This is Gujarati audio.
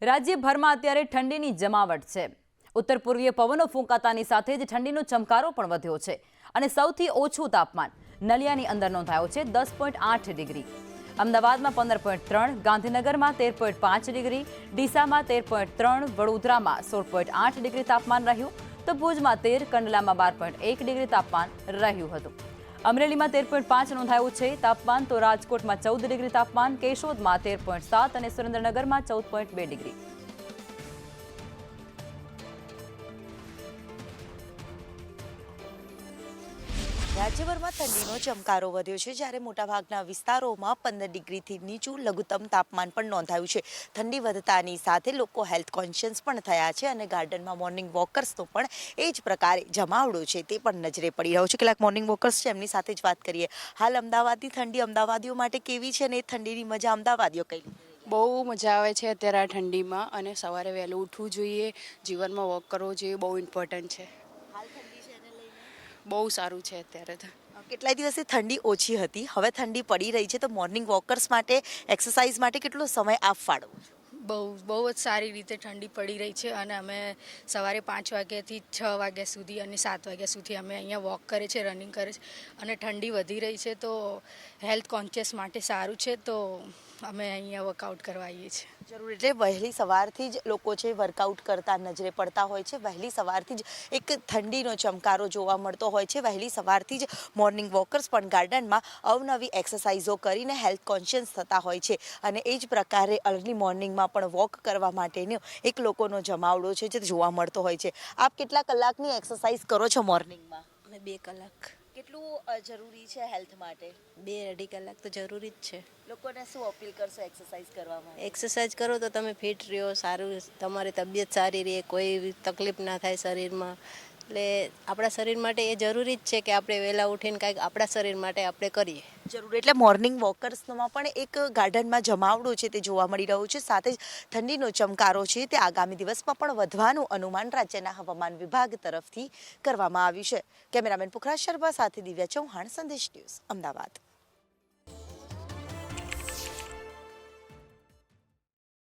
રાજ્યભરમાં અત્યારે ઠંડીની જમાવટ છે। ઉત્તર પૂર્વીય પવનો ફૂંકાતાની સાથે જ ઠંડીનો ચમકારો પણ વધ્યો છે અને સૌથી ઓછું તાપમાન નલિયાની અંદર નોંધાયું છે 10.8 ડિગ્રી। અમદાવાદમાં 15.3, ગાંધીનગરમાં 13.5 ડિગ્રી, ડીસામાં 13.3, વડોદરામાં 16.8 ડિગ્રી તાપમાન રહ્યું તો ભુજમાં 13, કંડલામાં 12.1 ડિગ્રી તાપમાન રહ્યું હતું। અમરેલીમાં 13.5 નોંધાયું છે તાપમાન તો રાજકોટમાં 14 ડિગ્રી તાપમાન, કેશોદમાં 13.7 અને સુરેન્દ્રનગરમાં 14.2 ડિગ્રી। રાજ્યભરમાં ઠંડીનો ચમકારો વધ્યો છે, જ્યારે મોટાભાગના વિસ્તારોમાં 15 ડિગ્રીથી નીચું લઘુત્તમ તાપમાન પણ નોંધાયું છે। ઠંડી વધતાની સાથે લોકો હેલ્થ કોન્શિયસ પણ થયા છે અને ગાર્ડનમાં મોર્નિંગ વોકર્સનો પણ એ જ પ્રકારે જમાવડો છે તે પણ નજરે પડી રહ્યો છે। કેટલાક મોર્નિંગ વોકર્સ છે એમની સાથે જ વાત કરીએ। હાલ અમદાવાદની ઠંડી અમદાવાદીઓ માટે કેવી છે અને એ ઠંડીની મજા અમદાવાદીઓ કઈ? બહુ મજા આવે છે અત્યારે આ ઠંડીમાં, અને સવારે વહેલું ઉઠવું જોઈએ, જીવનમાં વોક કરવો જોઈએ, બહુ ઇમ્પોર્ટન્ટ છે। બહુ સારું છે અત્યારે તો। કેટલાય દિવસથી ઠંડી ઓછી હતી, હવે ઠંડી પડી રહી છે, તો મોર્નિંગ વોકર્સ માટે એક્સરસાઇઝ માટે કેટલો સમય આપ ફાળવો? બહુ જ સારી રીતે ઠંડી પડી રહી છે અને અમે સવારે 5 વાગ્યાથી 6 વાગ્યા સુધી અને 7 વાગ્યા સુધી અમે અહીંયા વોક કરે છે, રનિંગ કરે છે અને ઠંડી વધી રહી છે તો હેલ્થ કોન્શિયસ માટે સારું છે, તો અમે અહીંયા વર્કઆઉટ કરવા આવીએ છીએ। જરૂર, એટલે વહેલી સવારથી જ લોકો છે વર્કઆઉટ કરતા નજરે પડતા હોય છે। વહેલી સવારથી જ એક ઠંડીનો ચમકારો જોવા મળતો હોય છે। વહેલી સવારથી જ મોર્નિંગ વોકર્સ પણ ગાર્ડનમાં અવનવી એક્સરસાઇઝો કરીને હેલ્થ કોન્શિયસ થતા હોય છે અને એ જ પ્રકારે અર્લી મોર્નિંગમાં પણ વોક કરવા માટેનો એક લોકોનો જમાવડો છે જે જોવા મળતો હોય છે। આપ કેટલા કલાકની એક્સરસાઇઝ કરો છો મોર્નિંગમાં? અમે 2 કલાક। કેટલું જરૂરી છે હેલ્થ માટે? 2-2.5 કલાક તો જરૂરી જ છે। લોકોને શું અપીલ કરશો એક્સરસાઇઝ કરવા માટે? એક્સરસાઇઝ કરો તો તમે ફિટ રહો, સારું તમારી તબિયત સારી રહે, કોઈ તકલીફ ના થાય શરીરમાં। એટલે આપણા શરીર માટે એ જરૂરી જ છે કે આપણે વહેલા ઉઠીને કાંઈક આપણા શરીર માટે આપણે કરીએ। જરૂર, એટલે મોર્નિંગ વોકર્સમાં પણ એક ગાર્ડનમાં જમાવડો છે તે જોવા મળી રહ્યું છે। સાથે જ ઠંડીનો ચમકારો છે તે આગામી દિવસમાં પણ વધવાનું અનુમાન રાજ્યના હવામાન વિભાગ તરફથી કરવામાં આવ્યું છે। કેમેરામેન પુખરાજ શર્મા સાથે દિવ્યા ચૌહાણ, સંદેશ ન્યૂઝ, અમદાવાદ।